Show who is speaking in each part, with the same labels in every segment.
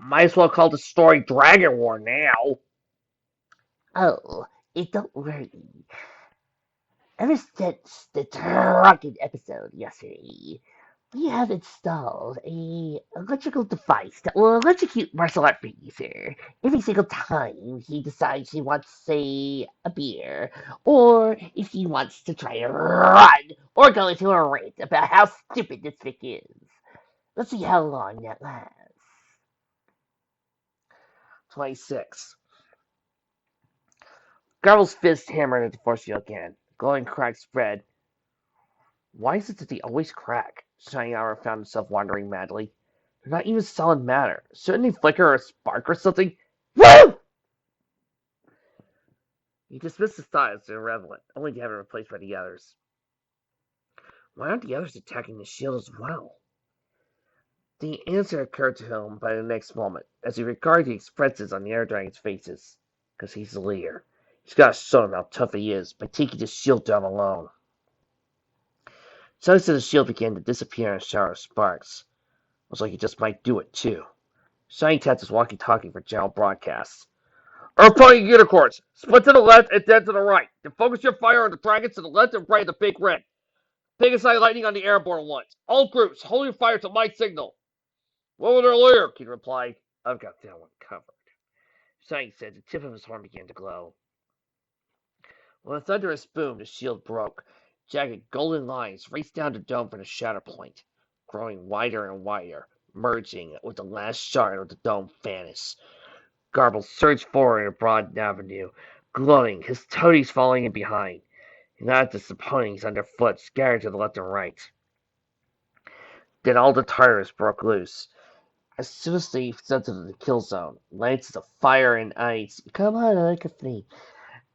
Speaker 1: Might as well call the story Dragon War now.
Speaker 2: Oh, don't worry. Ever since the Dragon episode yesterday, we have installed a electrical device that will electrocute martial art Freezer every single time he decides he wants, say, a beer, or if he wants to try to run or go into a rant about how stupid this fic is. Let's see how long that lasts.
Speaker 1: 26. Garble's fist hammered at the force field again. Glowing cracks spread. Why is it that they always crack? Shining Armor found himself wondering madly. They're not even solid matter. Shouldn't they flicker or spark or something? Woo! He dismissed his thought as irrelevant, only to have it replaced by the others. Why aren't the others attacking the shield as well? The answer occurred to him by the next moment, as he regarded the expressions on the air dragon's faces. Because he's the leader. He's got to show them how tough he is by taking the shield down alone. Suddenly the shield began to disappear in a shower of sparks. Looks like he just might do it, too. Shiny tapped his walkie-talkie for general broadcasts. Earth-pointing unicorns! Split to the left and then to the right. Then focus your fire on the dragons to the left and right of the big red. Biggest eye lightning on the airborne ones. All groups, hold your fire to my signal. What will their leader? Kid replied. I've got that one covered. Shiny said. The tip of his horn began to glow. When a thunderous boom, the shield broke. Jagged golden lines raced down the dome from the shatter point, growing wider and wider, merging with the last shard of the dome vanish. Garble surged forward in a broad avenue, glowing, his toadies falling in behind. He nodded to his opponents underfoot, scattered to the left and right. Then all the Tartars broke loose. As soon as they entered the kill zone, lances of fire and ice, come on, like a flea,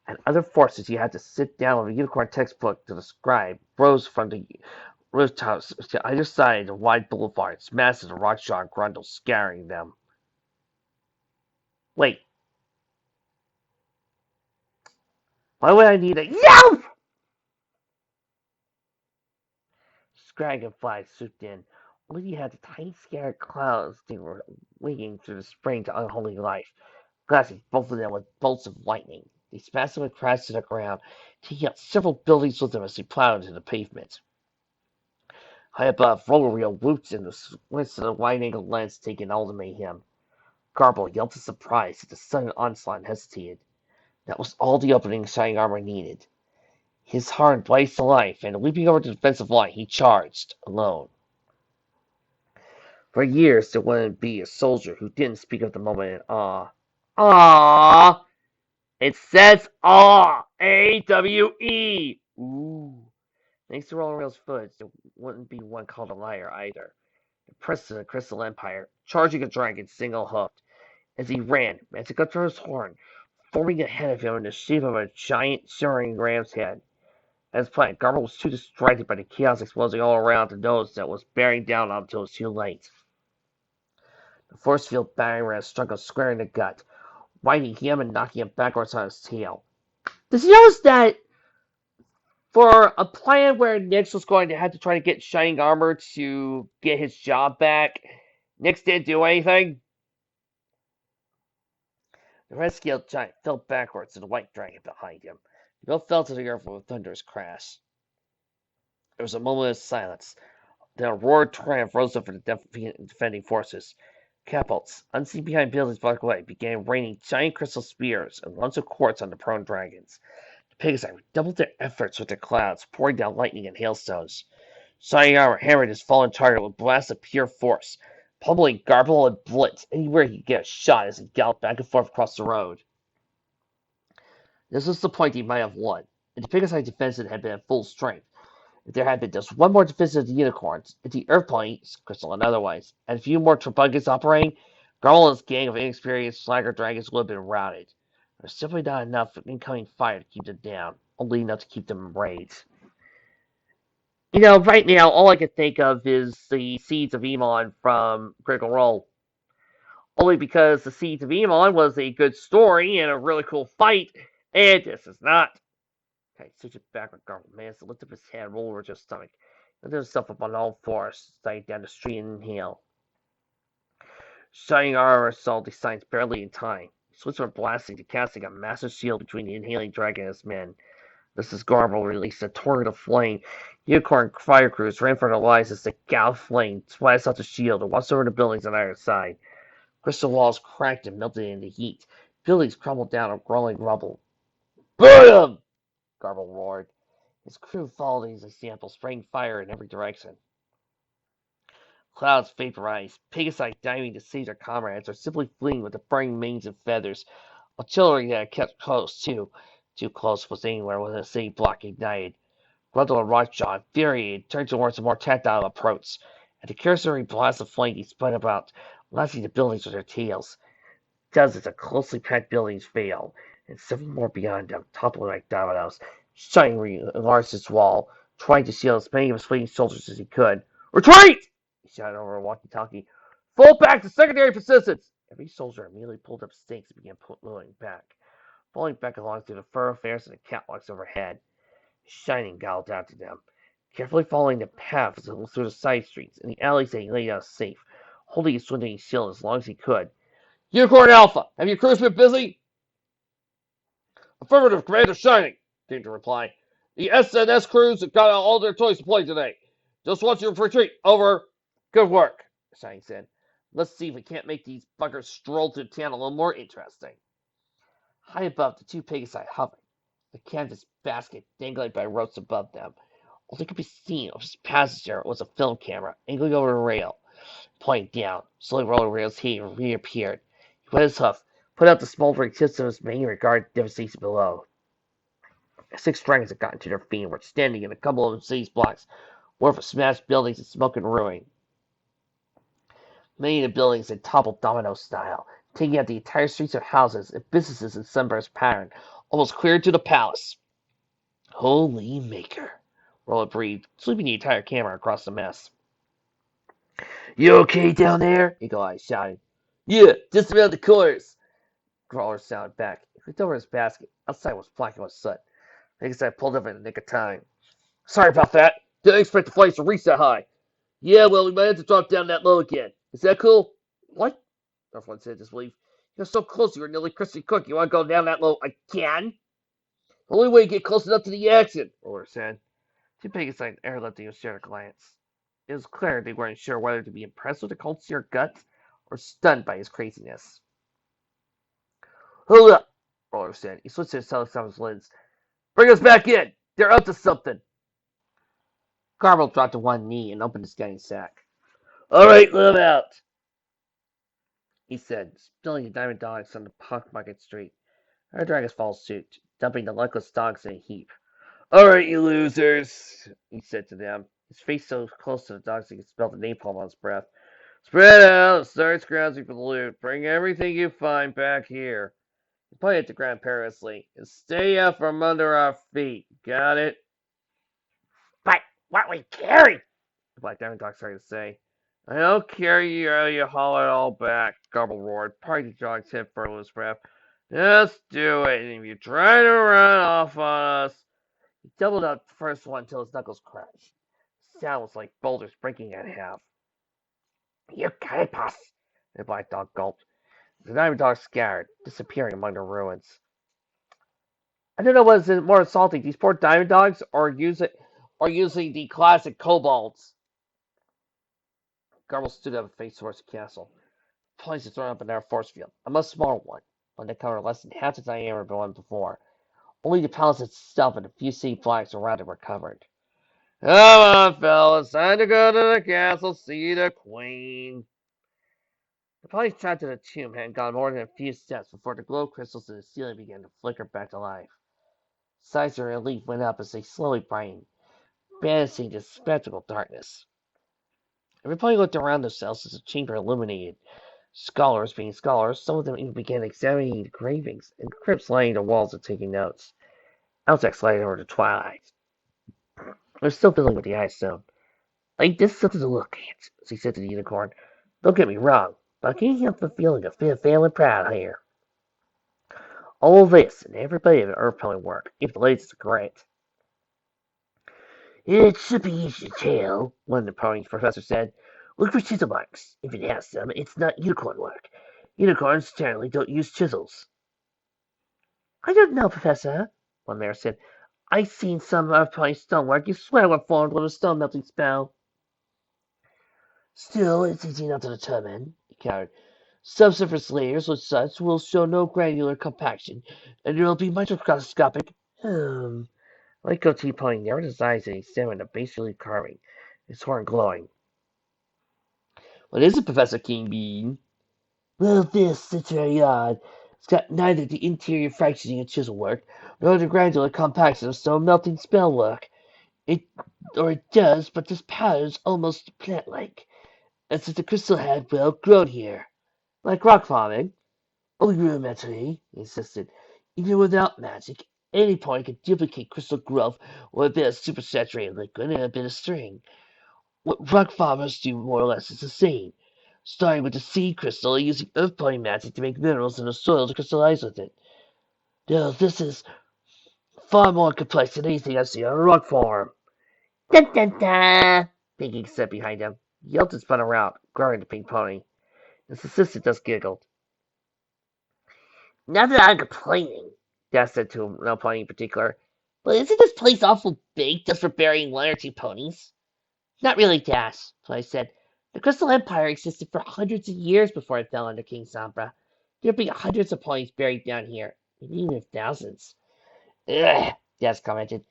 Speaker 1: and other forces you had to sit down with a unicorn textbook to describe, rose from the rooftops to either side of the wide boulevards, masses of rockshot grundles scattering them. Wait, why would I need a yelp? Dragonflies swooped in. Only you had the tiny scattered clouds they were winging through the spring to unholy life, glassing both of them with bolts of lightning. They smashed them and crashed to the ground, taking out several buildings with them as they plowed into the pavement. High above, Roller Wheel whooped in the slits of the wide-angle lens, taking all the mayhem. Garble yelled in surprise at the sudden onslaught and hesitated. That was all the opening Shining Armor needed. His heart blazed to life, and leaping over the defensive line, he charged, alone. For years there wouldn't be a soldier who didn't speak of the moment in awe. Awe! It says awe! A-W-E! Ooh. Thanks to Roller Wheel's footage, there wouldn't be one called a liar either. The Prince of the Crystal Empire, charging a dragon single-hoofed. As he ran, Magic up to his horn, forming ahead of him in the shape of a giant, shimmering ram's head. As planned, Garble was too distracted by the chaos exploding all around to notice that it was bearing down on him until it was too late. The force field battering ram struck him square in the gut, biting him and knocking him backwards on his tail. Does he notice that for a plan where Nyx was going to have to try to get Shining Armor to get his job back, Nyx didn't do anything? The red-scaled giant fell backwards to the white dragon behind him. They both fell to the earth with a thunderous crash. There was a moment of silence. Then a roar of triumph rose up from the defending forces. Catapults, unseen behind buildings blocked away, began raining giant crystal spears and lumps of quartz on the prone dragons. The Pegasi redoubled their efforts with the clouds, pouring down lightning and hailstones. Shining Armor hammered his fallen target with blasts of pure force, pummeling Garble and Blitz anywhere he could get a shot as he galloped back and forth across the road. This was the point he might have won. If the Pegasi defensive had been at full strength, if there had been just one more defense of the unicorns, if the Earth planes, crystal and otherwise, and a few more Trabunkets operating, Garble and his gang of inexperienced Slagger dragons would have been routed. There was simply not enough incoming fire to keep them down, only enough to keep them enraged. Right now, all I can think of is the Seeds of Emon from Critical Role. Only because the Seeds of Emon was a good story and a really cool fight, and this is not. Okay, switch it back with Garble Mance to lift up his head, roll over his stomach, and then himself up on all fours, sliding down the street and inhale. Shining armor saw the signs barely in time. He switched from blasting to casting a massive shield between the inhaling dragon and his men. Just as Garble released a torrent of flame, Unicorn fire crews ran for their lives as the gal of flame splashed out the shield and watched over the buildings on either side. Crystal walls cracked and melted in the heat. Buildings crumbled down in growing rubble. Burn them! Garble roared. His crew followed his example, spraying fire in every direction. Clouds vaporized, Pegasi diving to save their comrades or simply fleeing with the burning manes and feathers. Artillery that kept close, too close was anywhere when the city block ignited. Grundle and Rockjaw, infuriated, turned towards a more tactile approach. At the cursory blast of flame, they spun about, lashing the buildings with their tails. Dozens of closely packed buildings failed, and several more beyond them, toppling like dominoes. Shining enlarged his wall, trying to shield as many of his fleeing soldiers as he could. Retreat! He shouted over a walkie-talkie. Fall back to secondary positions! Every soldier immediately pulled up stakes and began moving back, falling back along through the thoroughfares and the catwalks overhead. Shining galloped after them, carefully following the paths through the side streets and the alleys that he laid out safe, holding his swinging shield as long as he could. Unicorn Alpha, have your crews been busy? Affirmative, Commander Shining, came the reply. The SNS crews have got out all their toys to play today. Just want you to retreat. Over. Good work, Shining said. Let's see if we can't make these buggers stroll through town a little more interesting. High above, the two Pegasi hovered, the canvas basket dangling by ropes above them. All that could be seen of his passenger was a film camera angling over the rail, pointing down. Slowly rolling rails, he reappeared. He wet his hoof, put out the smoldering tips of his mane and regarded the devastation below. 6 dragons had gotten to their feet and were standing in a couple of the city's blocks, where of smashed buildings and smoke and ruin. Many of the buildings had toppled domino style, taking out the entire streets of houses and businesses in sunburst pattern, almost clear to the palace. Holy maker, Rolla breathed, sweeping the entire camera across the mess. You okay down there? Eagle Eye shouted. Yeah, just around the corners. Crawler sounded back. He looked over his basket. Outside was blackened with soot. I guess I pulled up in the nick of time. Sorry about that. Didn't expect the flights to reach that high. Yeah, well, we might have to drop down that low again. Is that cool? What? Everyone said disbelief. You're so close, you're nearly crispy cooked. You want to go down that low again? The only way to get close enough to the action, Roller said. Two Pegasite airlifting and shared a glance. It was clear they weren't sure whether to be impressed with the Colt's sheer guts or stunned by his craziness. Hold up, Roller said. He switched his telecom's lens. Bring us back in. They're up to something. Garble dropped to one knee and opened his gunny sack. All right, let him out, he said, spilling the diamond dogs on the pockmarket street. Our dragons followed suit, dumping the luckless dogs in a heap. All right, you losers, he said to them, his face so close to the dogs he could smell the napalm on his breath. Spread out and start scrounging for the loot. Bring everything you find back here. He pointed at the ground perilously. And stay out from under our feet. Got it?
Speaker 2: But what we carry?
Speaker 1: The Black Diamond Dog started to say. I don't care you haul it all back, Garble roared, parting the dog's head further with his breath. Just do it, and if you try to run off on us... He doubled up the first one until his knuckles crashed. The sound was like boulders breaking in half.
Speaker 2: You can't pass,
Speaker 1: The Black Dog gulped. The Diamond Dog scattered, disappearing among the ruins. I don't know what is more insulting, these poor Diamond Dogs or using the classic kobolds. Garble stood up and faced towards the castle. Place is thrown up in our force field, a much smaller one that covered less than half the diameter of the one before. Only the palace itself and a few city flags around it were covered. Come on, fellas, time to go to the castle, see the queen. The party trapped in the tomb had gone more than a few steps before the glow crystals in the ceiling began to flicker back to life. Sighs of relief went up as they slowly brightened, banishing the spectacle darkness. Everybody looked around themselves as the chamber illuminated. Scholars being scholars, some of them even began examining the engravings and crypts lining the walls and taking notes. Altex lighted over the twilight. They're still fiddling with the ice stone. Like, this is something to look at, she said to the unicorn. Don't get me wrong, but I can't help the feeling of feeling proud here. All this and every bit of earth-pelling work, if the latest is correct.
Speaker 2: It should be easy to tell,
Speaker 1: one of the pony's professor said.
Speaker 2: Look for chisel marks. If it has them, it's not unicorn work. Unicorns generally don't use chisels. I don't know, Professor, one man said. I've seen some Earth-Pony stonework you swear were formed with a stone-melting spell. Still, it's easy enough to determine, he countered. Subsurface layers with such will show no granular compaction, and there will be microscopic. Like Goatee Pony narrowed his eyes and examined the base relief carving, his horn glowing. What is it, Professor Kingbean? Well, it's very odd. It's got neither the interior fractioning of chisel work, nor the granular compaction of stone melting spell work. It does, but this pattern's almost plant-like, as if the crystal had, well, grown here. Like rock farming. Only rudimentary, he insisted. Even without magic, any pony can duplicate crystal growth with a bit of supersaturated liquid and a bit of string. What rock farmers do more or less is the same, starting with the seed crystal and using earth pony magic to make minerals in the soil to crystallize with it. Now, this is far more complex than anything I've seen on a rock farm. Dun dun dun! Pinky said behind him. He yelled and spun around, glaring at the pink pony. His assistant just giggled. Not that I'm complaining, Dash said to no pony in particular, but isn't this place awful big just for burying one or two ponies? Not really, Dash, Fly said. The Crystal Empire existed for hundreds of years before it fell under King Sombra. There'd be hundreds of ponies buried down here, maybe even thousands. Ugh, Dash commented.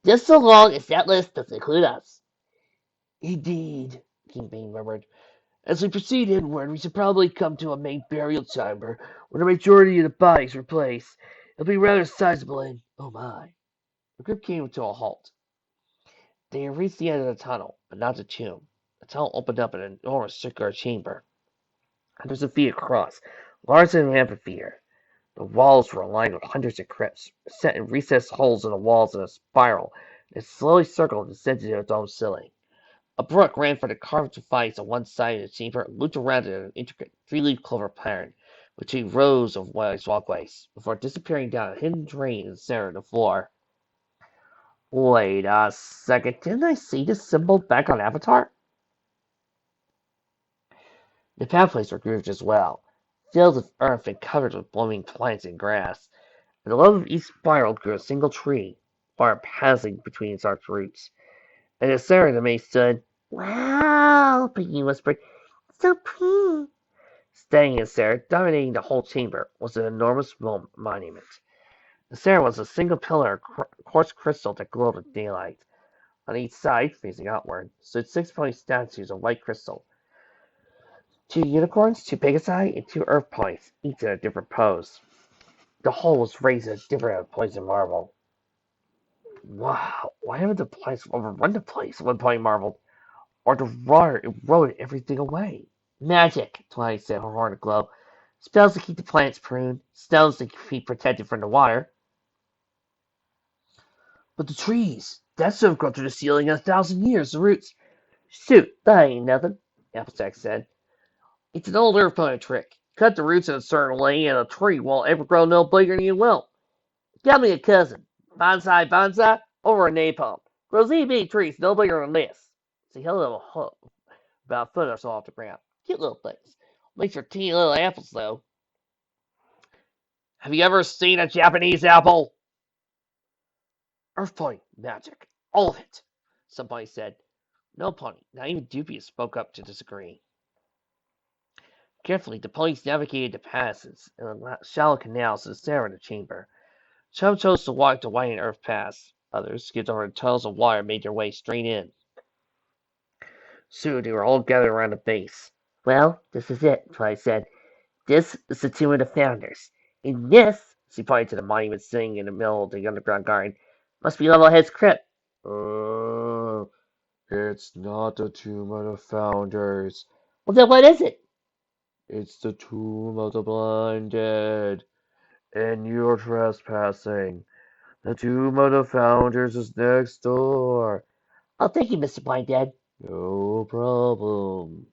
Speaker 2: Just so long as that list doesn't include us. Indeed, Kingbean murmured. As we proceed inward, we should probably come to a main burial chamber, where the majority of the bodies were placed. It'll be rather sizable and, oh my. The group came to a halt. They had reached the end of the tunnel, but not the tomb. The tunnel opened up in an enormous circular chamber, hundreds of feet across, larger than an amphitheater. The walls were lined with hundreds of crypts, set in recessed holes in the walls in a spiral, that slowly circled and descended to a dome ceiling. A brook ran from the carved device on one side of the chamber and looped around it in an intricate three-leaf clover pattern between rows of wide walkways, before disappearing down a hidden drain in the center of the floor. Wait a second, didn't I see this symbol back on Avatar? The pathways were grooved as well, filled with earth and covered with blooming plants and grass. At the level of each spiral grew a single tree, fire passing between its arched roots. And the center of the maze stood, Wow, Pinky whispered, so pretty. Standing in there, dominating the whole chamber, was an enormous monument. The center was a single pillar of quartz crystal that glowed with daylight. On each side, facing outward, stood 6 pony statues of white crystal. 2 unicorns, 2 pegasi, and 2 earth ponies, each in a different pose. The whole was raised in a different poison marble. Wow, why haven't the plants overrun the place? One pony marveled. Or the water eroded everything away. Magic, Twilight said, her horn aglow. Spells to keep the plants pruned, spells to keep protected from the water. But the trees, that stuff grown through the ceiling in 1,000 years, the roots. Shoot, that ain't nothing, Applejack said. It's an old earth pony trick. Cut the roots in a certain way and a tree won't ever grow no bigger than you will. Got me a cousin, bonsai, over a napalm. Grows itty bitty trees no bigger than this. See, hello, about a foot or so off the ground. Cute little things. Makes for teeny little apples, though. Have you ever seen a Japanese apple? Earth pony magic. All of it, somebody said. No pony, not even Dubious, spoke up to disagree. Carefully, the ponies navigated the passes and the shallow canals to the center of the chamber. Some chose to walk the winding earth paths. Others, skipped over the tunnels of water, made their way straight in. Soon they were all gathered around the base. Well, this is it, Fly said. This is the tomb of the founders. And this, she pointed to the monument sitting in the middle of the underground garden, must be Levelhead's crypt.
Speaker 3: It's not the tomb of the founders.
Speaker 2: Well, then what is it?
Speaker 3: It's the tomb of the blinded. And you're trespassing. The tomb of the founders is next door.
Speaker 2: Oh, thank you, Mr. Blinded.
Speaker 3: No problem.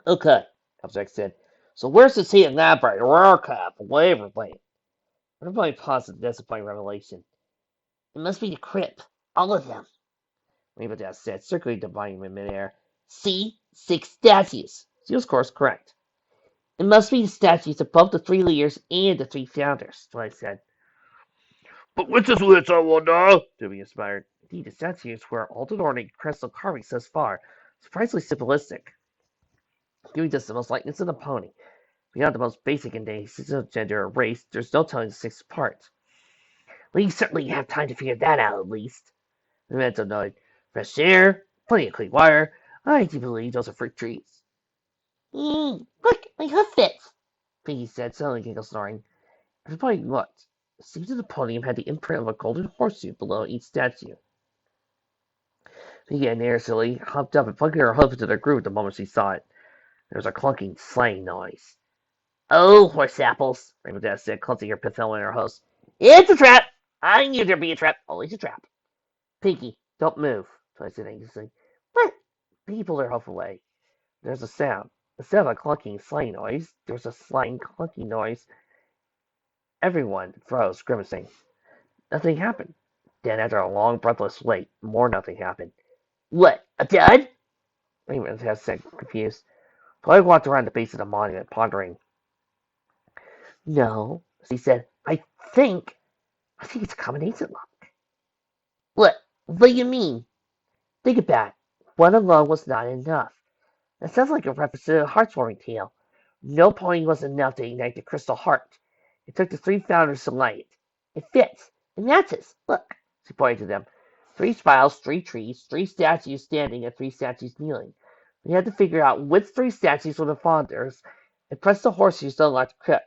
Speaker 2: Okay, Applejack said. So where's this hidden library or archive or whatever thing? Everybody paused at the disappointing revelation. It must be the crypt. All of them.
Speaker 1: Rainbow Dash said, circling the volume in midair. See? 6 statues. She was, of course, correct. It must be the statues of both the 3 leaders and the 3 founders, Twilight said.
Speaker 3: But which is which, I wonder?
Speaker 1: Dewey inspired. Indeed, the statues were all the ornate crystal carvings thus far, surprisingly simplistic. Dewey does the most likeness of a pony. Beyond the most basic and basic gender or race, there's no telling the 6 apart. We certainly have time to figure that out, at least. The Memento nodded. Fresh air, plenty of clean water. I do believe those are fruit trees.
Speaker 2: Look, my hoof fits.
Speaker 1: Pinky said, suddenly giggle snoring. Everybody looked. It seemed that the podium had the imprint of a golden horseshoe below each statue. Pinky and Silly hopped up and plugged her hoof into their groove the moment she saw it. There was a clunking, slang noise.
Speaker 2: Oh, horse apples,
Speaker 1: Rainbow Dash said, clutching her pithel in her hose.
Speaker 2: It's a trap. I knew there'd be a trap. Always a trap.
Speaker 1: Pinky, don't move, Twilight said anxiously.
Speaker 2: What?
Speaker 1: Pinky pulled her hoof away. There was a sound. Instead of a clunking, slang noise, there was a slang, clunking noise. Everyone froze, grimacing. Nothing happened. Then, after a long, breathless wait, more nothing happened.
Speaker 2: What? A dud?
Speaker 1: Rainbow Dash said, confused. Twilight walked around the base of the monument, pondering.
Speaker 2: No, she said. I think
Speaker 1: it's a combination lock.
Speaker 2: What? What do you mean?
Speaker 1: Think about it. One alone was not enough. It sounds like a reference to the heartwarming tale. No pony was enough to ignite the crystal heart. It took the 3 founders to light it. It fits. And that's it. Look. She pointed to them. 3 spirals, 3 trees, 3 statues standing, and 3 statues kneeling. We had to figure out which 3 statues were the founders and press the horseshoes to unlock the crypt.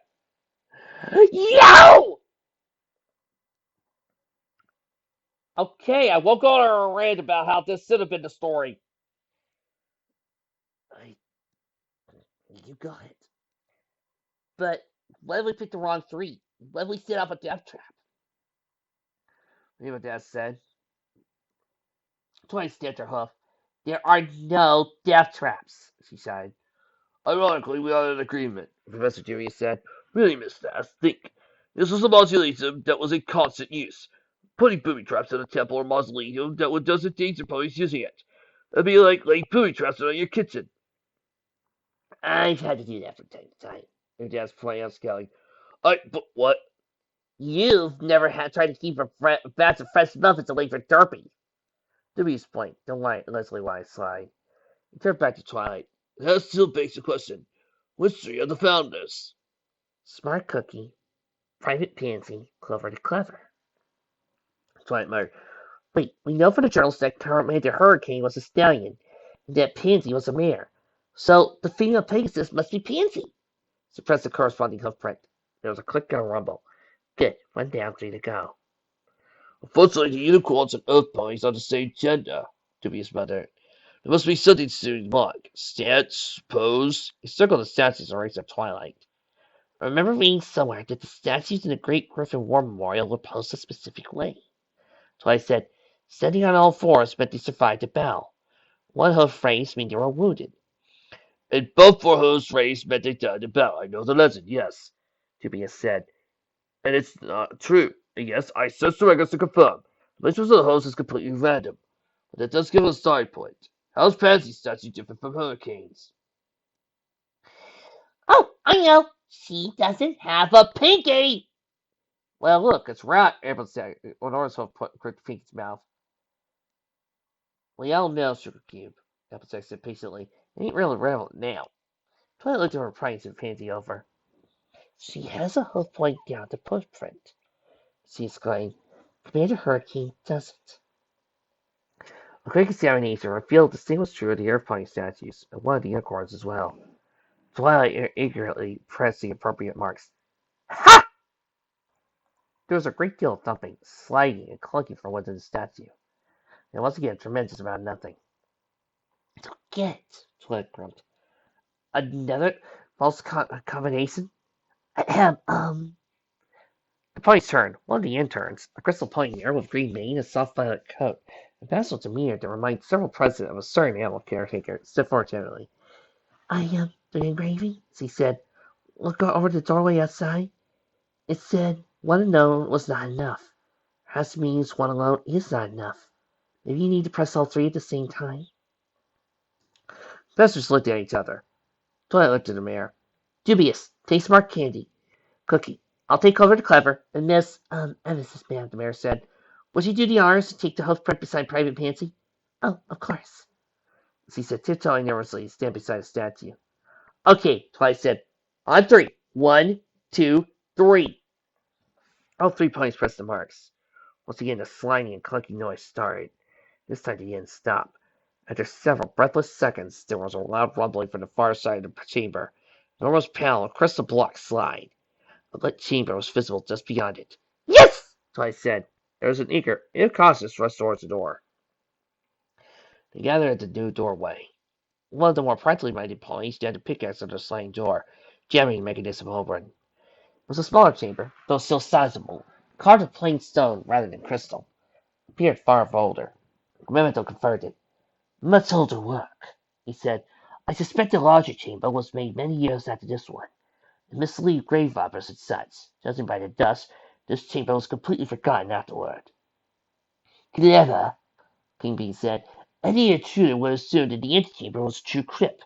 Speaker 2: Yo!
Speaker 1: Okay, I won't go on a rant about how this should have been the story.
Speaker 2: You got it. But what if we picked the wrong 3? What if we set up a death trap?
Speaker 1: Rainbow Dash said.
Speaker 2: Twilight stamped her hoof. There are no death traps, she sighed.
Speaker 3: Ironically, we are in agreement,
Speaker 1: Professor Dewey said.
Speaker 3: Really, Miss Dash, think. This was a mausoleum that was in constant use. Putting booby traps in a temple or mausoleum that would doesn't danger ponies using it. It'd be like laying booby traps around your kitchen.
Speaker 2: I've had to do that from time to time.
Speaker 1: Her dad's playing on scaling.
Speaker 3: But what?
Speaker 2: You've never had tried to keep a batch of fresh muffins away from Derpy.
Speaker 1: Dewey explained. Don't lie, Leslie Wise sighed. He turned back to Twilight.
Speaker 3: That still begs the question. Which 3 are the founders?
Speaker 2: Smart Cookie, Private Pansy, Clover the Clever.
Speaker 1: Twilight muttered.
Speaker 2: Wait, we know from the journals that Commander Hurricane was a stallion, and that Pansy was a mare. So the female Pegasus must be Pansy.
Speaker 1: Suppressed the corresponding hoof print. There was a click and a rumble. Good. 1 down, 3 to go.
Speaker 3: Unfortunately, the unicorns and earth ponies are the same gender, Dubious muttered. There must be something to mark. Stance, pose.
Speaker 1: He circled the statues and raised up Twilight.
Speaker 2: I remember reading somewhere that the statues in the Great Griffin War Memorial were posed a specific way.
Speaker 1: Twilight said, standing on all fours meant they survived the battle. 1 hoof raised meant they were wounded.
Speaker 3: And both 4 hooves raised meant they died in battle. I know the legend, yes,
Speaker 1: Dubious said.
Speaker 3: And it's not true. And yes, I searched the records to confirm. The placement of the hooves is completely random. But that does give us a starting point. How's Pansy's statue different from Hurricane's?
Speaker 2: Oh, I know. She doesn't have a pinky.
Speaker 1: Well, look, it's right. Everyone said. Honor's hoof put Pinky's mouth. We all know, Sugar Cube, Applejack said patiently. It ain't really relevant now. Twilight looked at her price and Pansy over. She has a hoof pointing down the footprint, she exclaimed. Commander Hurricane doesn't. A quick examination revealed the same was true of the Earth Pony statues, and 1 of the unicorns as well. Twilight eagerly pressed the appropriate marks. Ha! There was a great deal of thumping, sliding, and clunking from within the statue. And once again, a tremendous amount of nothing.
Speaker 2: I don't get it,
Speaker 1: Twilight grumped. Another false combination?
Speaker 2: The
Speaker 1: pony's turned. 1 of the interns, a crystal pony mare with green mane and soft violet coat, and bashful demeanor that reminded several presidents of a certain animal caretaker, stood forward gently.
Speaker 2: The engraving, she said. Look over the doorway outside. It said 1 alone was not enough. Perhaps means 1 alone is not enough. Maybe you need to press all three at the same time.
Speaker 1: Professors looked at each other. Twilight looked at the mayor.
Speaker 2: Dubious. Take smart candy. Cookie. I'll take Clover to Clever. And Miss, Mrs. Ma'am, the mayor said. Would you do the honors to take the hoof print beside Private Pansy? Oh, of course.
Speaker 1: He said, tiptoeing nervously, stand beside a statue.
Speaker 2: Okay, Twilight said. On three. 1, 2, 3.
Speaker 1: All three ponies pressed the marks. Once again, the slimy and clunky noise started. This time they didn't stop. After several breathless seconds, there was a loud rumbling from the far side of the chamber. An almost panel of crystal block slide. A lit chamber was visible just beyond it.
Speaker 2: Yes!
Speaker 1: Twilight said. There was an eager, incautious rush towards the door. They gathered at the new doorway. One of the more practically minded ponies dared to pickaxe at the sliding door, jamming the mechanism open. It was a smaller chamber, though still sizable, carved of plain stone rather than crystal. It appeared far older. Memento confirmed it.
Speaker 2: Much older work, he said. I suspect the larger chamber was made many years after this one. To mislead grave robbers and such. Judging by the dust, this chamber was completely forgotten afterward. Clever, King Bee said. Any intruder would assume that the antechamber was a true crypt.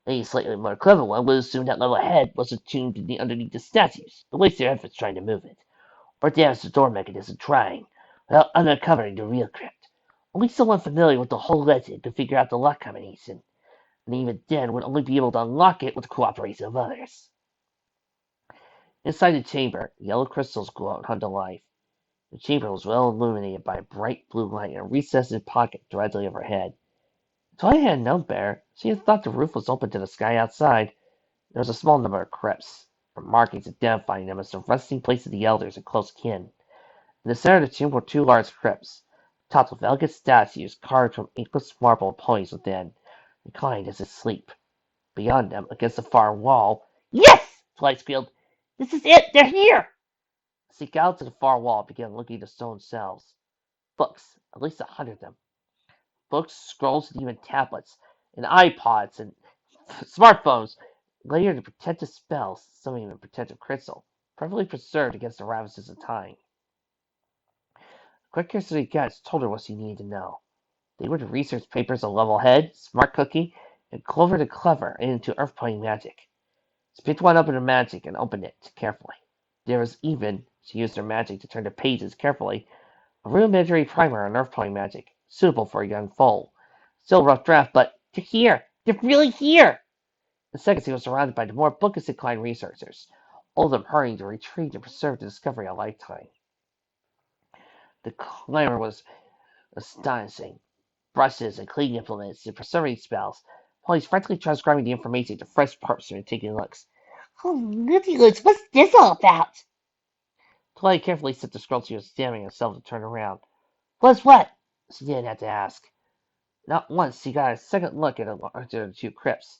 Speaker 2: Any slightly more clever one would assume that level ahead was entombed underneath the statues, and waste their efforts trying to move it, or damage the door mechanism trying, without uncovering the real crypt. Only someone familiar with the whole legend could figure out the lock combination, and even then would only be able to unlock it with the cooperation of others.
Speaker 1: Inside the chamber, yellow crystals glowed and hung to life. The chamber was well illuminated by a bright blue light in a recessed pocket directly overhead. Twilight had known better. She had thought the roof was open to the sky outside. There was a small number of crypts, or markings identifying them as the resting place of the elders and close kin. In the center of the chamber were two large crypts, topped with elegant statues carved from ageless marble of ponies within, reclined as if asleep. Beyond them, against the far wall.
Speaker 2: Yes! Twilight squealed. This is it! They're here!
Speaker 1: She galloped to the far wall and began looking at the stone cells. Books, at least 100 of them. Books, scrolls, and even tablets, and iPods, and smartphones, layered in protective spells, some even protective crystal, perfectly preserved against the ravages of time. Quick curiosity guides told her what she needed to know. They were the research papers of Level Head, Smart Cookie, and Clover the Clever into Earth Pony Magic. She picked one up in her magic and opened it carefully. There was even, she used her magic to turn the pages carefully, a rudimentary primer on Earth Pony Magic, suitable for a young foal. Still a rough draft, but
Speaker 2: they're here! They're really here!
Speaker 1: In seconds he was surrounded by the more bookish-inclined researchers, all of them hurrying to retrieve and preserve the discovery of a lifetime. The clamor was astonishing. Brushes and cleaning implements and preserving spells, Polly's frantically transcribing the information to fresh parchment and taking looks.
Speaker 2: Oh, Nutty-Loots, what's this all about?
Speaker 1: Twilight carefully set the scroll she was examining herself to turn around.
Speaker 2: What's what?
Speaker 1: She didn't have to ask. Not once she got a second look at the two crypts.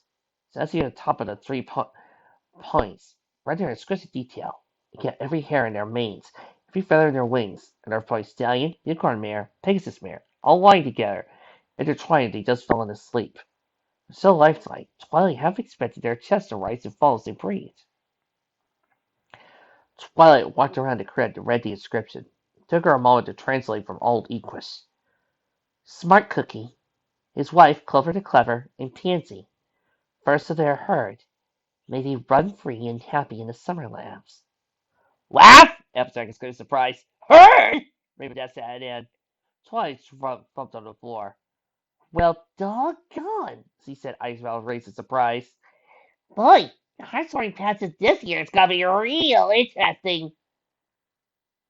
Speaker 1: As at the top of the 3 points, right there in exquisite detail. You get every hair in their manes, every feather in their wings, and their Pony Stallion, Unicorn Mare, Pegasus Mare, all lying together. Intertwined, they just fell into sleep. So lifelike, Twilight half expected their chests to rise and fall as they breathed. Twilight walked around the crypt and read the inscription. It took her a moment to translate from Old Equus.
Speaker 2: Smart Cookie, his wife Clover the Clever, and Pansy, first of their herd, may they run free and happy in the summer lands.
Speaker 1: Laugh! Abstract exclaimed surprise. Herd! Raven Dash added in. Twilight thumped on the floor.
Speaker 2: Well, doggone, she said, eyebrows raised in surprise.
Speaker 4: Boy, the heart sorting passes this year is gonna be real interesting.